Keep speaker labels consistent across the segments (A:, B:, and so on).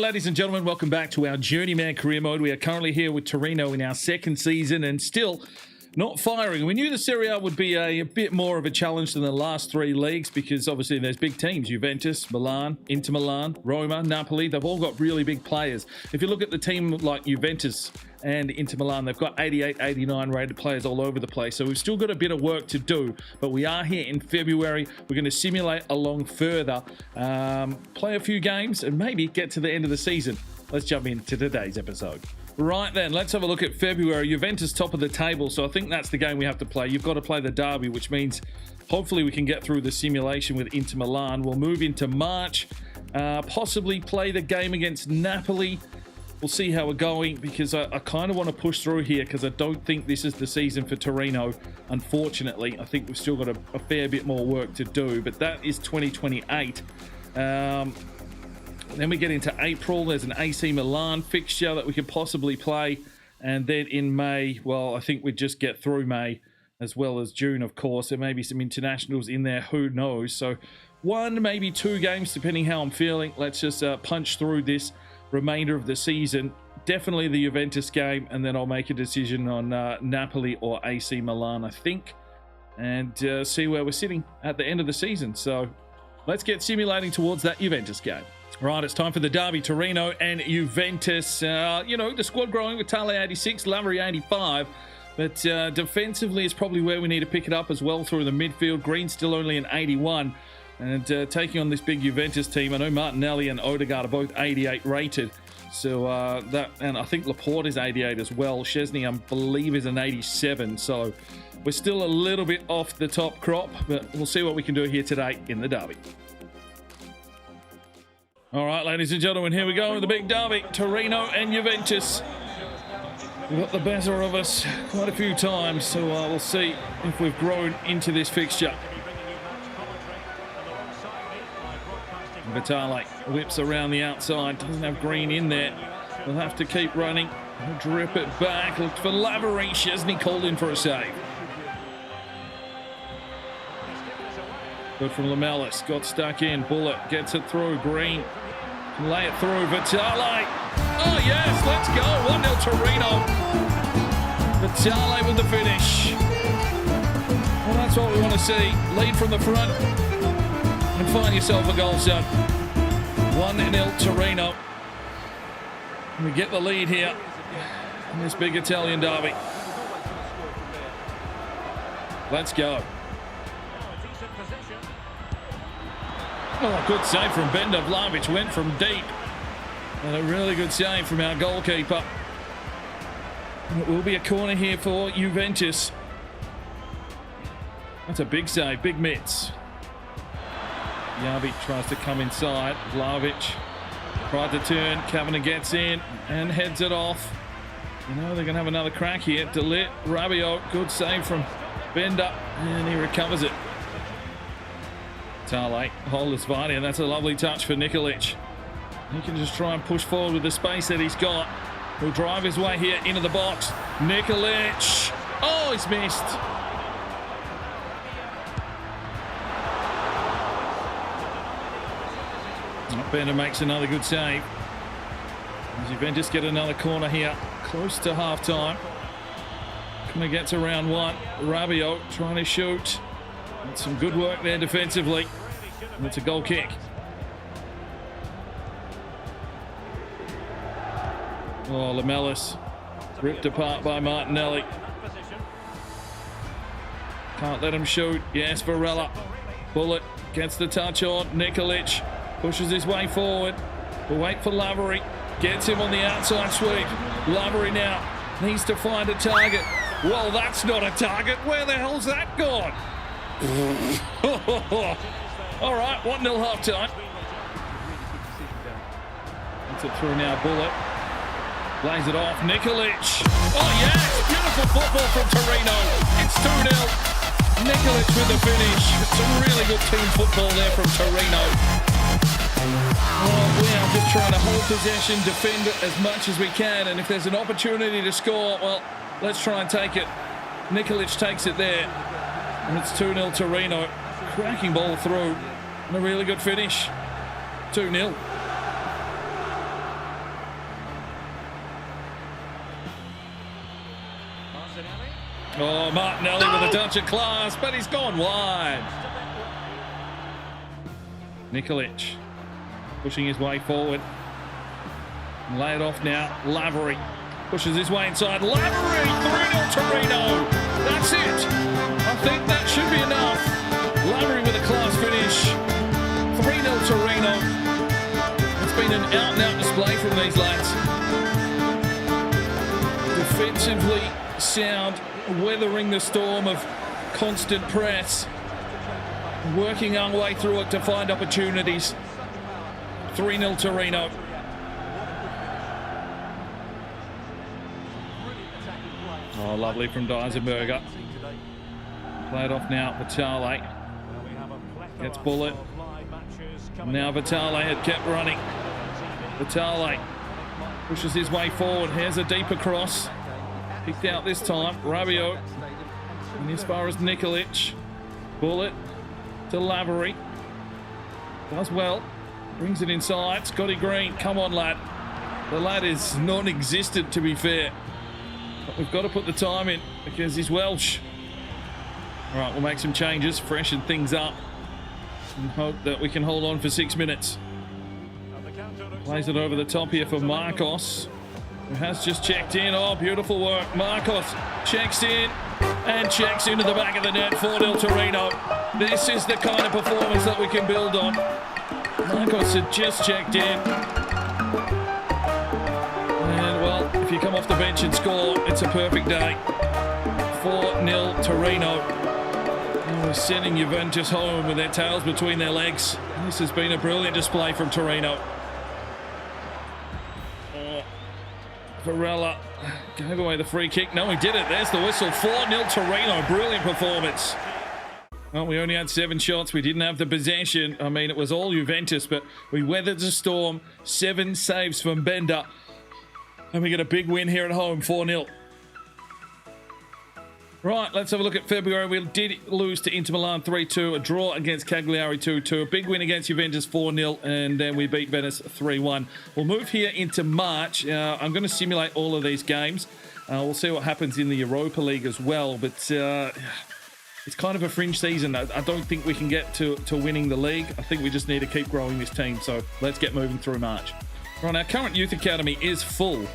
A: ladies and gentlemen, welcome back to our Journeyman Career Mode. We are currently here with Torino in our second season and still not firing. We knew the Serie A would be a bit more of a challenge than the last three leagues because obviously there's big teams. Juventus, Milan, Inter Milan, Roma, Napoli. They've all got really big players. If you look at the team like Juventus and Inter Milan, they've got 88, 89 rated players all over the place. So we've still got a bit of work to do, but we are here in February. We're going to simulate along further, play a few games and maybe get to the end of the season. Let's jump into today's episode. Right then, let's have a look at February. Juventus top of the table, so I think that's the game we have to play. You've got to play the derby, which means hopefully we can get through the simulation with Inter Milan. We'll move into March, possibly play the game against Napoli. We'll see how we're going because I kind of want to push through here because I don't think this is the season for Torino. Unfortunately, I think we've still got a fair bit more work to do, but that is 2028. Then we get into April. There's an AC Milan fixture that we could possibly play. And then in May, well, I think we'd just get through May as well as June, of course. There may be some internationals in there. Who knows? So one, maybe two games, depending how I'm feeling. Let's just punch through this remainder of the season. Definitely the Juventus game. And then I'll make a decision on Napoli or AC Milan, I think. And see where we're sitting at the end of the season. So let's get simulating towards that Juventus game. Right, it's time for the derby, Torino and Juventus. The squad growing with Tale 86, Lavery 85. But defensively is probably where we need to pick it up as well through the midfield. Green still only an 81. And taking on this big Juventus team, I know Martinelli and Odegaard are both 88 rated. So and I think Laporte is 88 as well. Szczesny, I believe, is an 87. So we're still a little bit off the top crop, but we'll see what we can do here today in the derby. All right, ladies and gentlemen, here we go with the big derby, Torino and Juventus. We've got the better of us quite a few times, so we'll see if we've grown into this fixture. Vitale whips around the outside, doesn't have Green in there. We'll have to keep running, drip it back, look for Lavery. Szczesny called in for a save. Good from Lamellis, got stuck in, Bullet gets it through, Green. Lay it through, Vitale. Oh yes, let's go. 1-0 Torino. Vitale with the finish. Well, that's what we want to see. Lead from the front and find yourself a goal, son. 1-0 Torino. We get the lead here in this big Italian derby. Let's go. Oh, good save from Bender. Vlahovic went from deep. And a really good save from our goalkeeper. And it will be a corner here for Juventus. That's a big save, big mitts. Yavi tries to come inside. Vlahovic tried to turn. Kavanagh gets in and heads it off. You know, they're going to have another crack here. Delit, Rabiot, good save from Bender. And he recovers it. Tale, Holder's Vardy, and that's a lovely touch for Nikolic. He can just try and push forward with the space that he's got. He'll drive his way here into the box. Nikolic. Oh, he's missed. Bender makes another good save. Juventus get another corner here, close to half-time. Can we get to round one? Rabiot trying to shoot. And some good work there defensively. And it's a goal kick. Oh, Lamellis ripped apart by Martinelli. Can't let him shoot. Yes, Varela. Bullet gets the touch on. Nikolic pushes his way forward. We'll wait for Lavery. Gets him on the outside sweep. Lavery now needs to find a target. Well, that's not a target. Where the hell's that gone? All right, 1-0 half-time. Gets it through now, Bullet. Lays it off, Nikolic. Oh, yes, beautiful football from Torino. It's 2-0. Nikolic with the finish. Some really good team football there from Torino. Well, we are just trying to hold possession, defend it as much as we can, and if there's an opportunity to score, well, let's try and take it. Nikolic takes it there. And it's 2-0 Torino. Cracking ball through. And a really good finish. 2-0. Oh, Martinelli with a touch of class, but he's gone wide. Nikolic pushing his way forward. Lay it off now. Lavery pushes his way inside. Lavery, 3-0 Torino. That's it. I think that should be enough. Lavery with a class finish. 3-0 Torino. It's been an out-and-out display from these lads. Defensively sound, weathering the storm of constant press. Working our way through it to find opportunities. 3-0 Torino. Oh, lovely from Dijsselberger. Play it off now, Vitale. Gets Bullet. Now Vitale had kept running. Vitale pushes his way forward. Here's a deeper cross. Picked out this time. Rabiot. And as far as Nikolic. Bullet to Lavery. Does well. Brings it inside. Scotty Green. Come on, lad. The lad is non-existent, to be fair. But we've got to put the time in because he's Welsh. All right, we'll make some changes, freshen things up, and hope that we can hold on for 6 minutes. Plays it over the top here for Marcos, who has just checked in. Oh, beautiful work. Marcos checks in and checks into the back of the net. 4-0 Torino. This is the kind of performance that we can build on. Marcos had just checked in. And, well, if you come off the bench and score, it's a perfect day. 4-0 Torino. Oh, we're sending Juventus home with their tails between their legs. This has been a brilliant display from Torino. Oh, Varela gave away the free kick. No, he did it. There's the whistle. 4-0 Torino. Brilliant performance. Well, we only had 7 shots. We didn't have the possession. I mean, it was all Juventus, but we weathered the storm. 7 saves from Bender. And we get a big win here at home, 4-0. Right, let's have a look at February. We did lose to Inter Milan 3-2, a draw against Cagliari 2-2, a big win against Juventus 4-0, and then we beat Venice 3-1. We'll move here into March. I'm going to simulate all of these games. We'll see what happens in the Europa League as well, but it's kind of a fringe season. I don't think we can get to winning the league. I think we just need to keep growing this team, so let's get moving through March. Right, our current youth academy is full.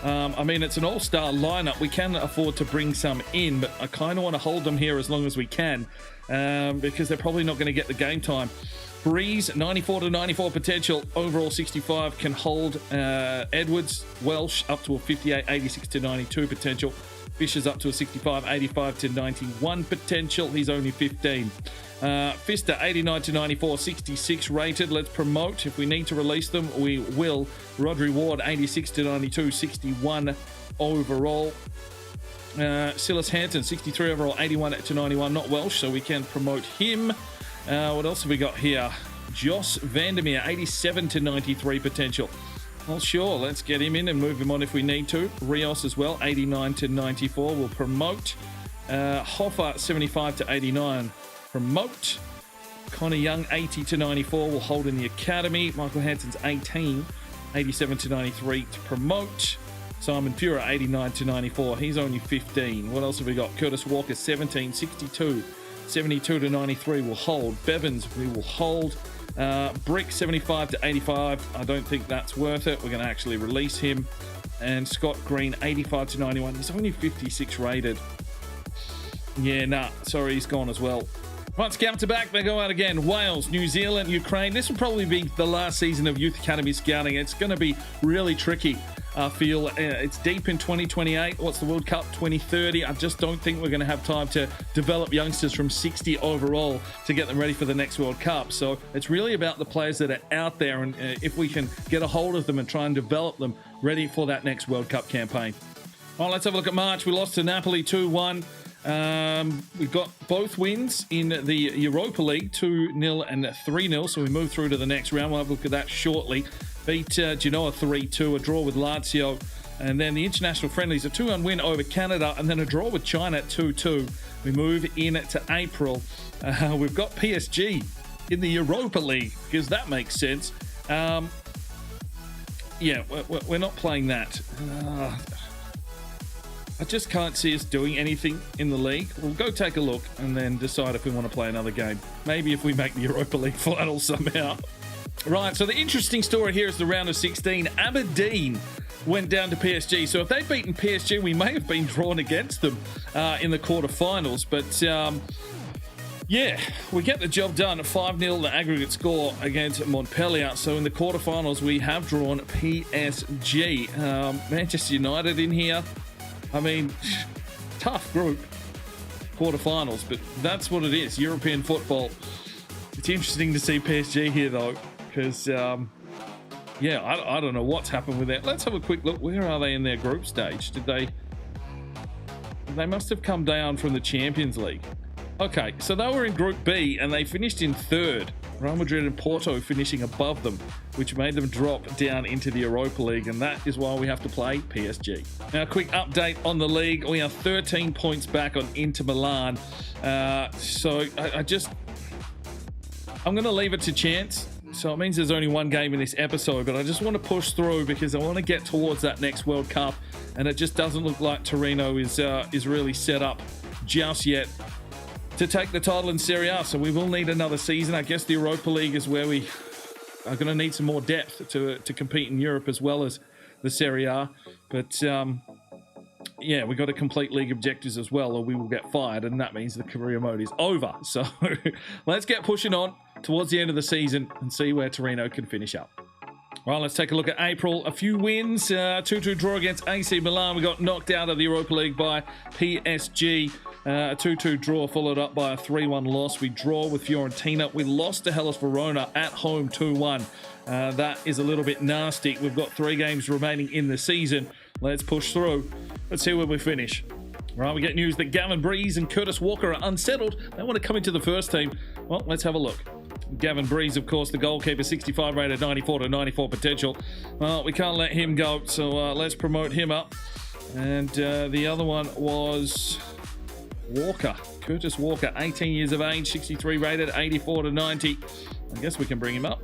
A: I mean, it's an all-star lineup. We can afford to bring some in, but I kind of want to hold them here as long as we can because they're probably not going to get the game time. Breeze, 94 to 94 potential, overall 65, can hold Edwards, Welsh, up to a 58, 86 to 92 potential. Fisher's up to a 65, 85 to 91 potential. He's only 15. Fister, 89 to 94, 66 rated. Let's promote. If we need to release them, we will. Rodri Ward, 86 to 92, 61 overall. Silas Hansen, 63 overall, 81 to 91. Not Welsh, so we can promote him. What else have we got here? Jos Vandermeer, 87 to 93 potential. Well, sure, let's get him in and move him on if we need to. Rios as well, 89 to 94. We'll promote. Hoffa, 75 to 89. Promote. Connor Young, 80 to 94. We'll hold in the academy. Michael Hansen's 18, 87 to 93 to promote. Simon Pura, 89 to 94. He's only 15. What else have we got? Curtis Walker, 17, 62, 72 to 93. We'll hold. Bevins, we will hold. Brick, 75 to 85. I don't think that's worth it. We're going to actually release him. And Scott Green, 85 to 91. He's only 56 rated. Yeah, nah. Sorry, he's gone as well. Right, scouts are back. They go out again. Wales, New Zealand, Ukraine. This will probably be the last season of Youth Academy scouting. It's going to be really tricky. I feel it's deep in 2028. What's the World Cup? 2030. I just don't think we're going to have time to develop youngsters from 60 overall to get them ready for the next World Cup. So it's really about the players that are out there, and if we can get a hold of them and try and develop them ready for that next World Cup campaign. All right, let's have a look at March. We lost to Napoli 2-1. We've got both wins in the Europa League, 2-0 and 3-0, so we move through to the next round. We'll have a look at that shortly. Beat Genoa 3-2, a draw with Lazio, and then the international friendlies, a 2-1 win over Canada, and then a draw with China at 2-2. We move in to April. We've got PSG in the Europa League, because that makes sense. Yeah, we're not playing that. I just can't see us doing anything in the league. We'll go take a look and then decide if we want to play another game. Maybe if we make the Europa League final somehow. Right, so the interesting story here is the round of 16. Aberdeen went down to PSG. So if they'd beaten PSG, we may have been drawn against them in the quarterfinals. But yeah, we get the job done. 5-0 the aggregate score against Montpellier. So in the quarterfinals, we have drawn PSG. Manchester United in here. I mean, tough group, quarterfinals, but that's what it is. European football. It's interesting to see PSG here, though, because, yeah, I don't know what's happened with that. Let's have a quick look. Where are they in their group stage? They must have come down from the Champions League. Okay, so they were in Group B, and they finished in third. Real Madrid and Porto finishing above them, which made them drop down into the Europa League, and that is why we have to play PSG. Now, a quick update on the league. We are 13 points back on Inter Milan. So I'm going to leave it to chance. So it means there's only one game in this episode, but I just want to push through because I want to get towards that next World Cup, and it just doesn't look like Torino is really set up just yet to take the title in Serie A. So we will need another season. I guess the Europa League is where we are going to need some more depth to compete in Europe as well as the Serie A. But yeah, we got to complete league objectives as well, or we will get fired, and that means the career mode is over. So let's get pushing on towards the end of the season and see where Torino can finish up. Well, let's take a look at April. A few wins, 2-2 draw against AC Milan. We got knocked out of the Europa League by PSG. A 2-2 draw followed up by a 3-1 loss. We draw with Fiorentina. We lost to Hellas Verona at home 2-1. That is a little bit nasty. We've got 3 games remaining in the season. Let's push through. Let's see where we finish. Right, we get news that Gavin Breeze and Curtis Walker are unsettled. They want to come into the first team. Well, let's have a look. Gavin Breeze, of course, the goalkeeper, 65 rated, 94 to 94 potential. Well, we can't let him go, so let's promote him up. And the other one was Walker, Curtis Walker, 18 years of age, 63 rated, 84 to 90. I guess we can bring him up.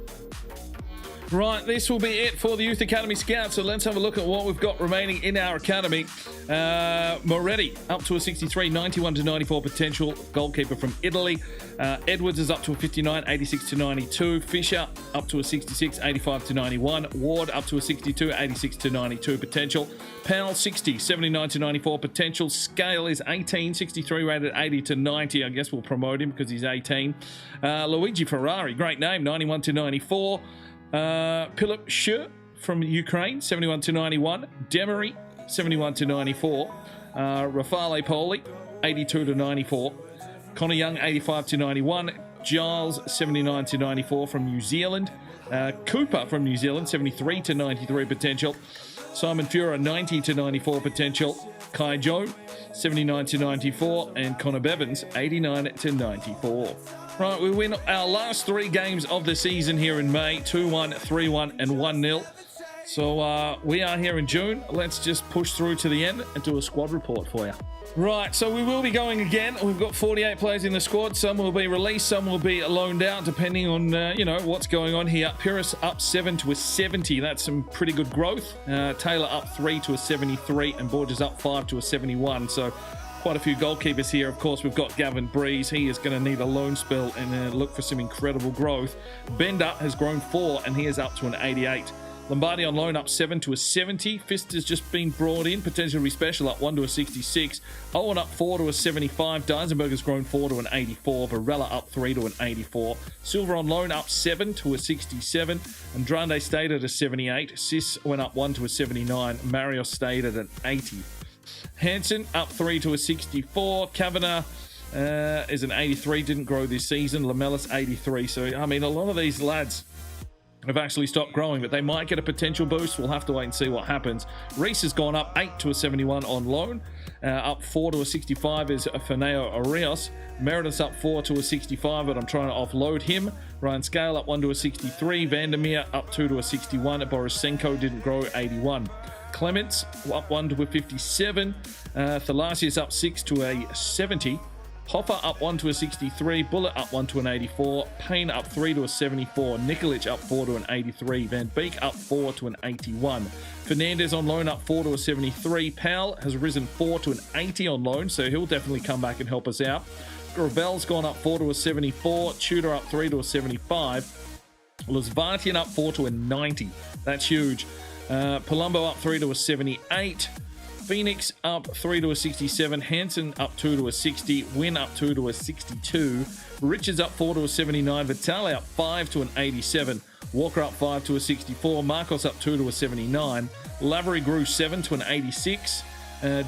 A: Right, this will be it for the Youth Academy Scouts. So let's have a look at what we've got remaining in our academy. Moretti, up to a 63, 91 to 94 potential, goalkeeper from Italy. Edwards is up to a 59, 86 to 92. Fisher, up to a 66, 85 to 91. Ward, up to a 62, 86 to 92 potential. Powell, 60, 79 to 94 potential. Scale is 18, 63 rated, 80 to 90. I guess we'll promote him because he's 18. Luigi Ferrari, great name, 91 to 94. Philip Schur from Ukraine, 71 to 91. Demery, 71 to 94. Rafale Poli, 82 to 94. Connor Young, 85 to 91. Giles, 79 to 94 from New Zealand. Cooper from New Zealand, 73 to 93 potential. Simon Fura, 90 to 94 potential. Kai Joe, 79 to 94. And Connor Bevins, 89 to 94. Right, we win our last 3 games of the season here in May, 2-1, 3-1, and 1-0. So we are here in June. Let's just push through to the end and do a squad report for you. Right, so we will be going again. We've got 48 players in the squad. Some will be released, some will be loaned out, depending on, what's going on here. Pyrrhus up 7 to a 70. That's some pretty good growth. Taylor up 3 to a 73, and Borges up 5 to a 71. So quite a few goalkeepers here. Of course, we've got Gavin Breeze. He is going to need a loan spell and look for some incredible growth. Bender has grown 4, and he is up to an 88. Lombardi on loan up 7 to a 70. Fist has just been brought in, potentially special, up 1 to a 66. Owen up 4 to a 75. Deisenberg has grown 4 to an 84. Varela up 3 to an 84. Silver on loan up 7 to a 67. Andrade stayed at a 78. Sis went up 1 to a 79. Mario stayed at an 80. Hansen up 3 to a 64. Kavanagh is an 83. Didn't grow this season. Lamellis 83. So, I mean, a lot of these lads have actually stopped growing, but they might get a potential boost. We'll have to wait and see what happens. Reese has gone up 8 to a 71 on loan. Up 4 to a 65 is Ferneo Arias. Meredith's up 4 to a 65, but I'm trying to offload him. Ryan Scale up 1 to a 63. Vandermeer up 2 to a 61. Borisenko didn't grow, 81. Clements up 1 to a 57. Thalasius up 6 to a 70. Hoffa up 1 to a 63, Bullet up 1 to an 84, Payne up 3 to a 74, Nikolic up 4 to an 83, Van Beek up 4 to an 81, Fernandez on loan up 4 to a 73, Powell has risen 4 to an 80 on loan, so he'll definitely come back and help us out. Gravel's gone up 4 to a 74, Tudor up 3 to a 75, Lasvatian up 4 to a 90, that's huge. Palumbo up 3 to a 78, Phoenix up 3 to a 67, Hansen up 2 to a 60, Wynn up 2 to a 62, Richards up 4 to a 79, Vitale up 5 to an 87, Walker up 5 to a 64, Marcos up 2 to a 79, Lavery grew 7 to an 86,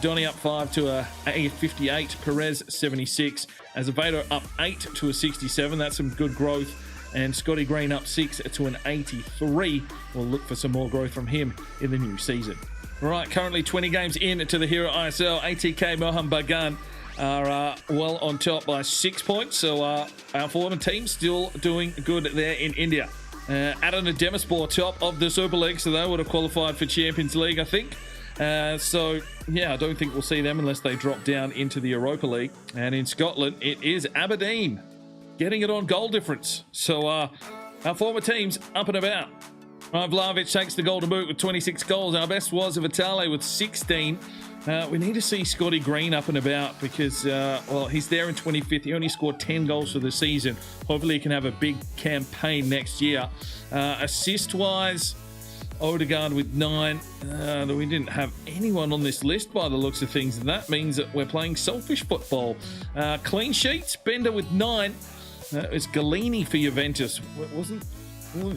A: Donny up 5 to a 58, Perez 76, Azevedo up 8 to a 67, that's some good growth, and Scotty Green up 6 to an 83. We'll look for some more growth from him in the new season. Right, currently 20 games into the Hero ISL. ATK Mohun Bagan are well on top by 6 points. So our former team still doing good there in India. Adana Demirspor top of the Super Lig, so they would have qualified for Champions League, I think. So, yeah, I don't think we'll see them unless they drop down into the Europa League. And in Scotland, it is Aberdeen getting it on goal difference. So our former team's up and about. Vlahovic takes the golden boot with 26 goals. Our best was Vitale with 16. We need to see Scotty Green up and about because, well, he's there in 25th. He only scored 10 goals for the season. Hopefully he can have a big campaign next year. Assist-wise, Odegaard with 9. We didn't have anyone on this list by the looks of things, and that means that we're playing selfish football. Clean sheets, Bender with 9. It's Galini for Juventus. Wasn't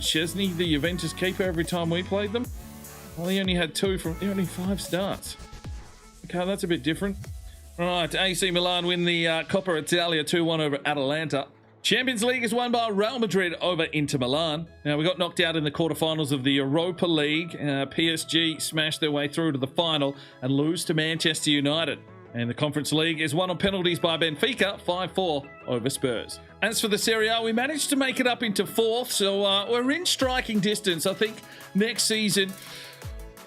A: Chesney the Juventus keeper every time we played them? Well, he only had 2 from only 5 starts. Okay, that's a bit different. Right, AC Milan win the Coppa Italia 2-1 over Atalanta. Champions League is won by Real Madrid over Inter Milan. Now, we got knocked out in the quarterfinals of the Europa League. PSG smashed their way through to the final and lose to Manchester United. And the Conference League is won on penalties by Benfica, 5-4 over Spurs. As for the Serie A, we managed to make it up into 4th, so we're in striking distance. I think next season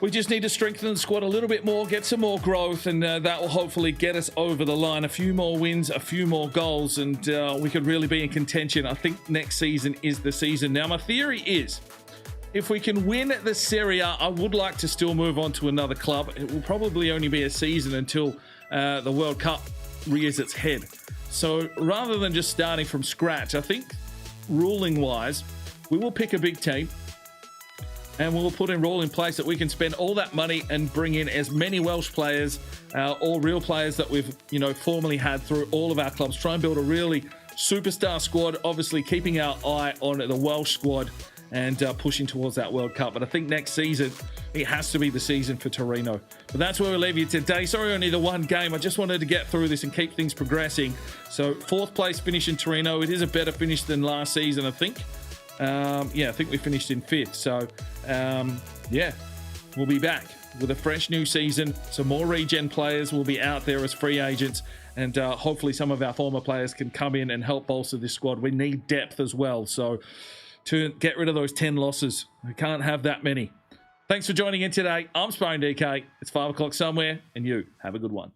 A: we just need to strengthen the squad a little bit more, get some more growth, and that will hopefully get us over the line. A few more wins, a few more goals, and we could really be in contention. I think next season is the season. Now, my theory is, if we can win the Serie A, I would like to still move on to another club. It will probably only be a season until the World Cup rears its head. So rather than just starting from scratch, I think ruling-wise, we will pick a big team and we'll put a rule in place that we can spend all that money and bring in as many Welsh players or real players that we've, formerly had through all of our clubs. Try and build a really superstar squad, obviously keeping our eye on the Welsh squad and pushing towards that World Cup. But I think next season, it has to be the season for Torino. But that's where we'll leave you today. Sorry, only the one game. I just wanted to get through this and keep things progressing. So 4th place finish in Torino. It is a better finish than last season, I think. I think we finished in 5th. So, we'll be back with a fresh new season. Some more regen players will be out there as free agents. And hopefully some of our former players can come in and help bolster this squad. We need depth as well. So to get rid of those 10 losses, we can't have that many. Thanks for joining in today. I'm Sparring DK. It's 5 o'clock somewhere, and you have a good one.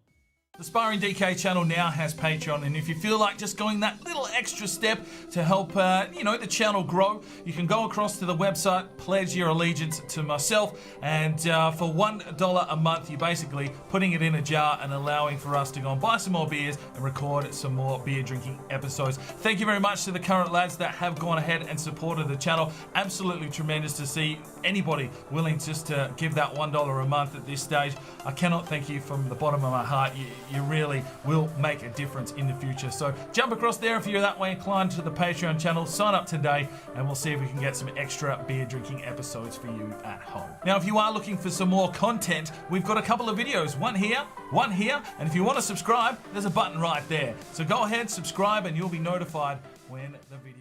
A: The Sparring DK channel now has Patreon, and if you feel like just going that little extra step to help, the channel grow, you can go across to the website, pledge your allegiance to myself, and for $1 a month, you're basically putting it in a jar and allowing for us to go and buy some more beers and record some more beer drinking episodes. Thank you very much to the current lads that have gone ahead and supported the channel. Absolutely tremendous to see anybody willing just to give that $1 a month at this stage. I cannot thank you from the bottom of my heart. You really will make a difference in the future. So jump across there if you're that way inclined to the Patreon channel. Sign up today and we'll see if we can get some extra beer drinking episodes for you at home. Now, if you are looking for some more content, we've got a couple of videos. One here, and if you want to subscribe, there's a button right there. So go ahead, subscribe, and you'll be notified when the video